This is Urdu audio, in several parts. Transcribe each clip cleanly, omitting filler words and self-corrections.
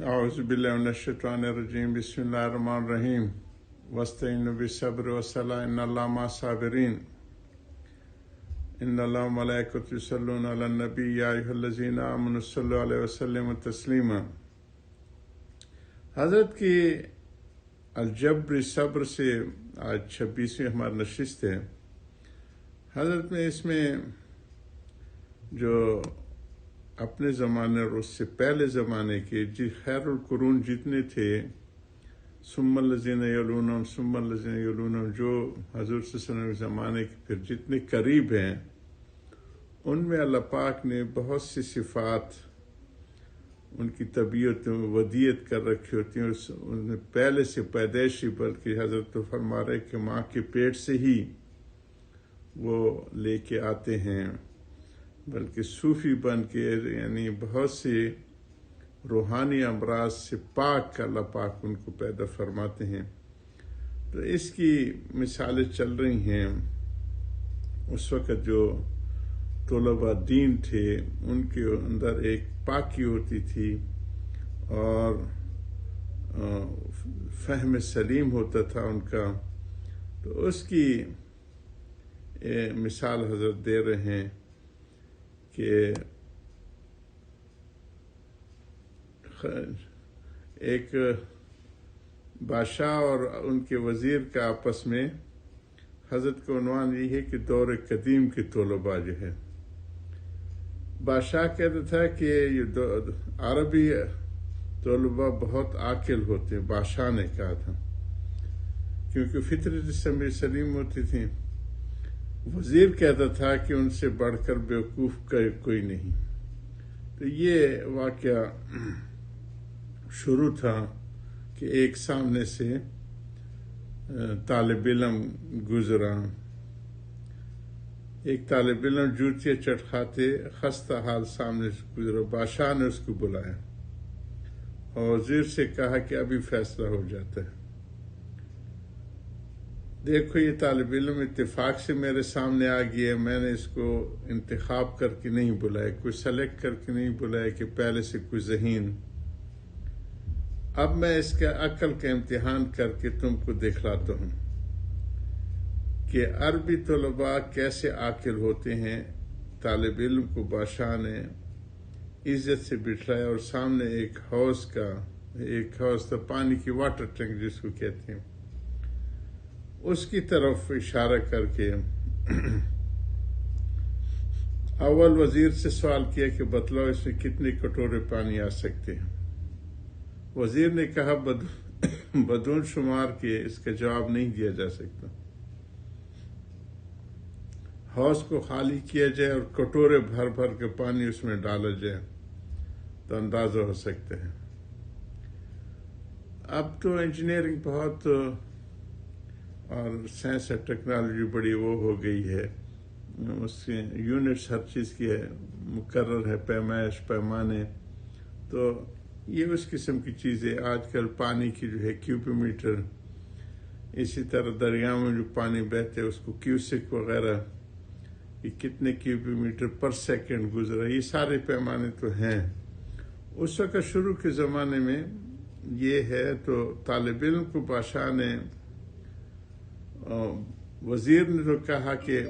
اعوذ باللہ من الشیطان الرجیم بسم اللہ الرحمن الرحیم واستعینوا بالصبر والصلاۃ ان اللہ مع الصابرین ان اللہ وملائکتہ یصلون علی النبی یا ایھا الذین آمنوا صلوا علیہ وسلم تسلیما۔ حضرت کی الجبر صبر سے آج 26ویں ہماری نشست ہے۔ حضرت نے اس میں جو اپنے زمانے اور اس سے پہلے زمانے کے خیر القرون جتنے تھے، ثم الذین یلونہم ثم الذین یلونہم، جو حضور صلی اللہ علیہ وسلم کے زمانے کے پھر جتنے قریب ہیں، ان میں اللہ پاک نے بہت سی صفات ان کی طبیعت میں ودیت کر رکھی ہوتی ہیں، ان میں پہلے سے پیدائشی، بلکہ حضرت تو فرما رہے کہ ماں کے پیٹ سے ہی وہ لے کے آتے ہیں، بلکہ صوفی بن کے، یعنی بہت سے روحانی امراض سے پاک اللہ پاک ان کو پیدا فرماتے ہیں۔ تو اس کی مثالیں چل رہی ہیں۔ اس وقت جو طلباء دین تھے ان کے اندر ایک پاکی ہوتی تھی اور فہم سلیم ہوتا تھا ان کا، تو اس کی مثال حضرت دے رہے ہیں کہ ایک بادشاہ اور ان کے وزیر کا آپس میں، حضرت کا عنوان یہ ہے کہ دور قدیم کے طلباء جو ہے، بادشاہ کہتا تھا کہ یہ عربی طلباء بہت عاقل ہوتے ہیں، بادشاہ نے کہا تھا، کیونکہ فطرت سلیم ہوتی تھی۔ وزیر کہتا تھا کہ ان سے بڑھ کر بیوقوف کوئی نہیں۔ تو یہ واقعہ شروع تھا کہ ایک سامنے سے طالب علم گزرا، ایک طالب علم جوتیاں چٹکھاتے خستہ حال سامنے سے گزرا۔ بادشاہ نے اس کو بلایا اور وزیر سے کہا کہ ابھی فیصلہ ہو جاتا ہے۔ دیکھو یہ طالب علم اتفاق سے میرے سامنے آ گیا، میں نے اس کو انتخاب کر کے نہیں بلایا، کوئی سلیکٹ کر کے نہیں بلایا کہ پہلے سے کوئی ذہین۔ اب میں اس کا عقل کا امتحان کر کے تم کو دکھلاتا ہوں کہ عربی طلباء کیسے عاقل ہوتے ہیں۔ طالب علم کو بادشاہ نے عزت سے بٹھلایا اور سامنے ایک حوض تھا، پانی کی واٹر ٹینک جس کو کہتے ہیں، اس کی طرف اشارہ کر کے اول وزیر سے سوال کیا کہ بتلاؤ اس میں کتنے کٹورے پانی آ سکتے ہیں۔ وزیر نے کہا بدون شمار کے اس کا جواب نہیں دیا جا سکتا، حوض کو خالی کیا جائے اور کٹورے بھر بھر کے پانی اس میں ڈالا جائے تو اندازہ ہو سکتا ہے۔ اب تو انجینئرنگ بہت اور سائنس اور ٹیکنالوجی بڑی وہ ہو گئی ہے، اس کے یونٹس ہر چیز کی ہے، مقرر ہے، پیمائش پیمانے، تو یہ اس قسم کی چیزیں آج کل پانی کی جو ہے کیوب میٹر، اسی طرح دریاؤں میں جو پانی بہتے اس کو کیوسک وغیرہ، یہ کتنے کیوب میٹر پر سیکنڈ گزرا، یہ سارے پیمانے تو ہیں۔ اس وقت شروع کے زمانے میں یہ ہے، تو طالب علم کو بادشاہ نے، وزیر نے تو کہا کہ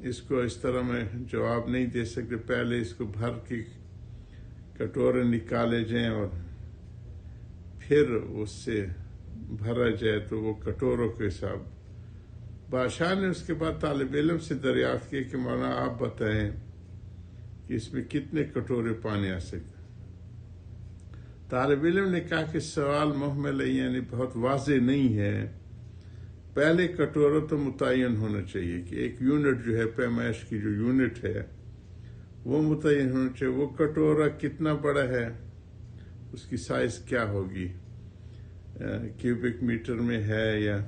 اس کو اس طرح میں جواب نہیں دے سکتے، پہلے اس کو بھر کے کٹورے نکالے جائیں اور پھر اس سے بھرا جائے تو وہ کٹوروں کے حساب۔ بادشاہ نے اس کے بعد طالب علم سے دریافت کیا کہ مولانا آپ بتائیں کہ اس میں کتنے کٹورے پانی آ سکتے۔ طالب علم نے کہا کہ سوال محمل ہے، یعنی بہت واضح نہیں ہے، پہلے کٹورا تو متعین ہونا چاہیے کہ ایک یونٹ جو ہے، پیمائش کی جو یونٹ ہے وہ متعین ہونا چاہیے، وہ کٹورا کتنا بڑا ہے، اس کی سائز کیا ہوگی، کیوبک میٹر میں ہے یا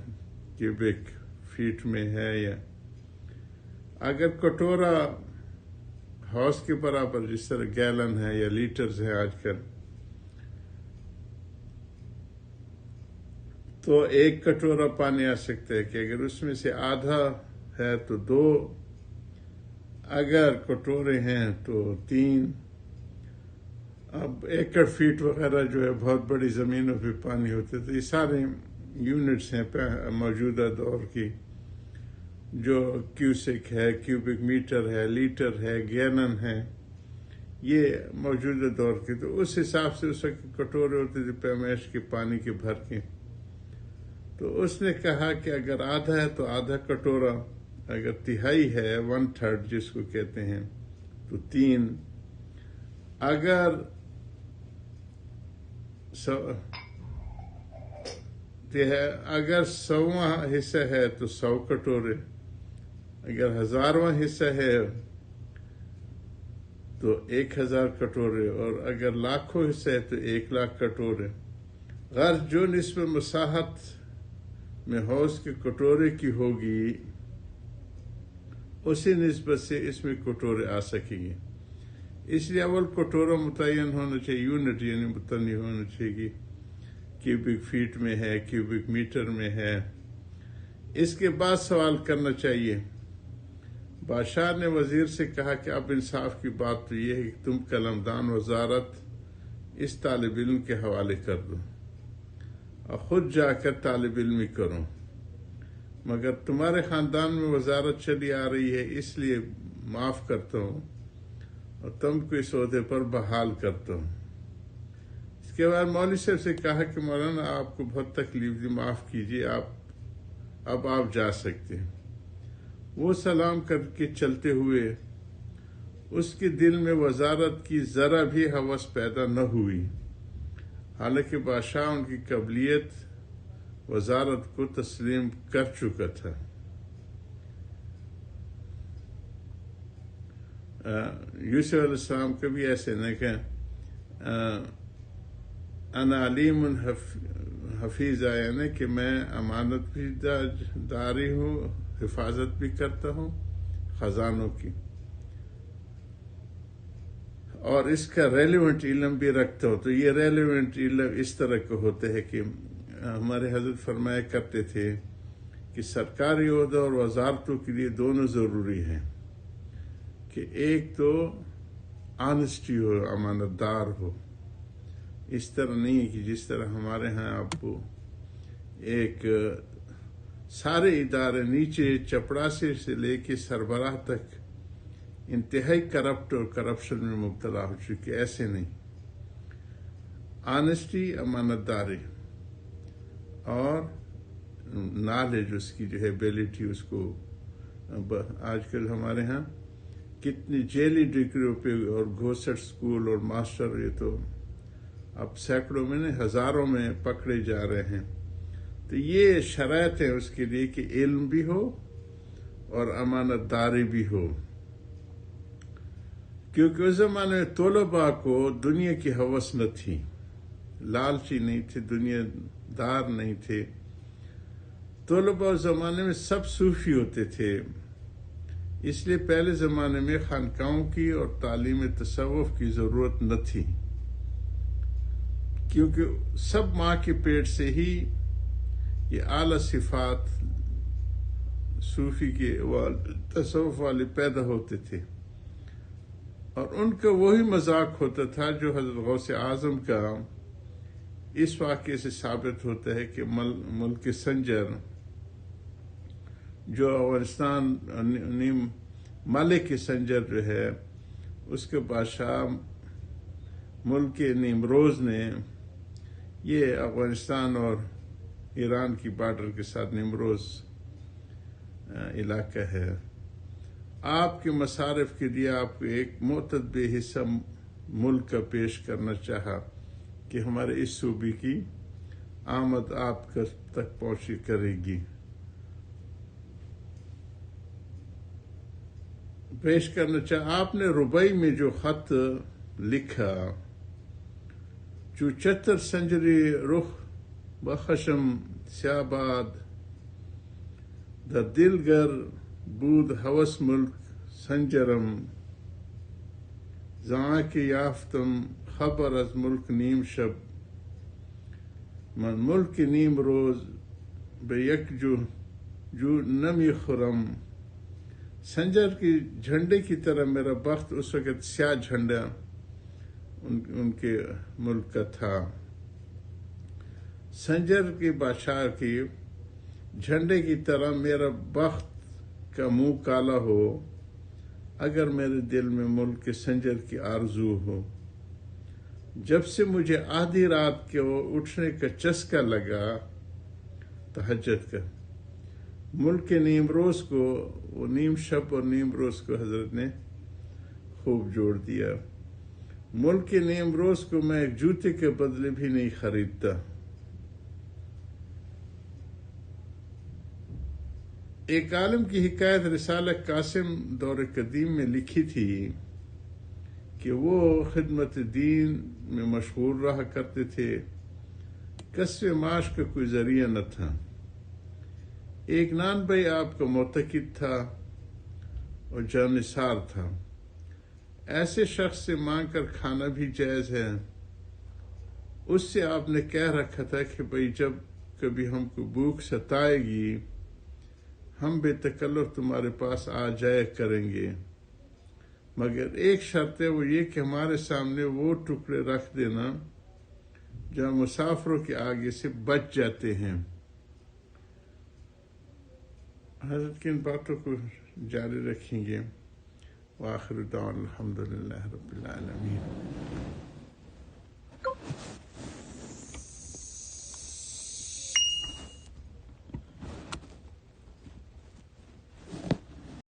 کیوبک فیٹ میں ہے، یا اگر کٹورا حوض کے برابر جس طرح گیلن ہے یا لیٹرز ہے آج کل، تو ایک کٹورا پانی آ سکتا ہے کہ اگر اس میں سے آدھا ہے تو 2، اگر کٹورے ہیں تو 3، اب ایکڑ فیٹ وغیرہ جو ہے بہت بڑی زمینوں پہ پانی ہوتے، تو یہ سارے یونٹس ہیں موجودہ دور کی، جو کیوسک ہے، کیوبک میٹر ہے، لیٹر ہے، گیلن ہے، یہ موجودہ دور کے، تو اس حساب سے اس وقت کٹورے ہوتے تھے پیمائش کے پانی کے بھر کے. تو اس نے کہا کہ اگر آدھا ہے تو آدھا کٹورا، اگر تہائی ہے 1/3 جس کو کہتے ہیں تو 3، اگر 100واں حصہ ہے تو 100 کٹورے، اگر 1000واں حصہ ہے تو 1000 کٹورے، اور اگر لاکھوں حصہ ہے تو 1,00,000 کٹورے. غرض جو نصف مساحت میں حوض کے کٹورے کی ہوگی اسی نسبت سے اس میں کٹورے آ سکیں گے. اس لیے اول کٹورا متعین ہونا چاہیے، یونٹ یعنی متعین ہونا چاہیے، کیوبک فیٹ میں ہے، کیوبک میٹر میں ہے. اس کے بعد سوال کرنا چاہیے. بادشاہ نے وزیر سے کہا کہ اب انصاف کی بات تو یہ ہے کہ تم قلمدان وزارت اس طالب علم کے حوالے کر دو اور خود جا کر طالب علمی کرو، مگر تمہارے خاندان میں وزارت چلی آ رہی ہے اس لیے معاف کرتا ہوں اور تم کو اس عہدے پر بحال کرتا ہوں. اس کے بعد مولوی صاحب سے کہا کہ مولانا آپ کو بہت تکلیف دی، معاف کیجیے، اب آپ جا سکتے ہیں. وہ سلام کر کے چلتے ہوئے، اس کے دل میں وزارت کی ذرا بھی ہوس پیدا نہ ہوئی، حالانکہ بادشاہ ان کی قبولیت وزارت کو تسلیم کر چکا تھا. یوسف علیہ السلام کا بھی ایسے نہیں کہ انا علیم حفیظ آیا نا کہ میں امانت بھی داری ہوں، حفاظت بھی کرتا ہوں خزانوں کی، اور اس کا ریلیونٹ علم بھی رکھتا ہوں. تو یہ ریلیونٹ علم اس طرح کے ہوتے ہیں کہ ہمارے حضرت فرمایا کرتے تھے کہ سرکاری عہدہ اور وزارتوں کے لیے دونوں ضروری ہیں، کہ ایک تو آنیسٹی ہو، امانت دار ہو. اس طرح نہیں ہے کہ جس طرح ہمارے ہاں آپ کو ایک سارے ادارے نیچے چپڑاسے سے لے کے سربراہ تک انتہائی کرپٹ اور کرپشن میں مبتلا ہو چکے. ایسے نہیں، آنیسٹی، امانت داری اور نالج، اس کی جو ہے ایبیلٹی، اس کو آج کل ہمارے ہاں کتنی جیلی ڈگریوں پہ اور گھوسٹ سکول اور ماسٹر، یہ تو اب سینکڑوں میں نہیں ہزاروں میں پکڑے جا رہے ہیں. تو یہ شرائط ہے اس کے لیے کہ علم بھی ہو اور امانت داری بھی ہو، کیونکہ اس زمانے میں طلباء کو دنیا کی ہوس نہ تھی، لالچی نہیں تھے، دنیا دار نہیں تھے. طلباء اس زمانے میں سب صوفی ہوتے تھے، اس لیے پہلے زمانے میں خانقاہوں کی اور تعلیم تصوف کی ضرورت نہ تھی، کیونکہ سب ماں کے پیٹ سے ہی یہ اعلی صفات صوفی کے تصوف والے پیدا ہوتے تھے. اور ان کا وہی مذاق ہوتا تھا جو حضرت غوث اعظم کا اس واقعے سے ثابت ہوتا ہے کہ ملک سنجر، جو افغانستان ملک سنجر جو ہے، اس کے بادشاہ ملک نیمروز نے، یہ افغانستان اور ایران کی بارڈر کے ساتھ نیمروز علاقہ ہے، آپ کے مصارف کے لیے آپ کو ایک معتدل حصہ ملک کا پیش کرنا چاہا کہ ہمارے اس صوبے کی آمد آپ تک پہنچی کرے گی. پیش کرنا چاہا. آپ نے ربائی میں جو خط لکھا، چو چتر سنجری رخ بخشم سیاباد، در دلگر بود ہوس ملک سنجرم، زاں کے یافتم خبر از ملک نیم شب، من ملک نیم روز بے یک جو نمی خرم. سنجر کی جھنڈے کی طرح میرا بخت اس وقت سیاہ جھنڈا ان کے ملک کا تھا۔ سنجر کی بادشاہ کی جھنڈے کی طرح میرا بخت کا منہ کالا ہو اگر میرے دل میں ملک کے سنجر کی آرزو ہو۔ جب سے مجھے آدھی رات کو اٹھنے کا چسکا لگا، تہجد کا، ملک کے نیم روز کو، وہ نیم شب اور نیم روز کو حضرت نے خوب جوڑ دیا۔ ملک کے نیم روز کو میں ایک جوتے کے بدلے بھی نہیں خریدتا۔ ایک عالم کی حکایت رسالہ قاسم دور قدیم میں لکھی تھی کہ وہ خدمت دین میں مشغول رہا کرتے تھے، کسب معاش کا کوئی ذریعہ نہ تھا۔ ایک نان بھائی آپ کا معتقد تھا اور جانثار تھا۔ ایسے شخص سے مانگ کر کھانا بھی جائز ہے۔ اس سے آپ نے کہہ رکھا تھا کہ بھائی جب کبھی ہم کو بھوک ستائے گی ہم بے تکلف تمہارے پاس آ جایا کریں گے، مگر ایک شرط ہے، وہ یہ کہ ہمارے سامنے وہ ٹکڑے رکھ دینا جو مسافروں کے آگے سے بچ جاتے ہیں۔ حضرت کی ان باتوں کو جاری رکھیں گے۔ وآخر دعوانا الحمدللہ رب العالمین۔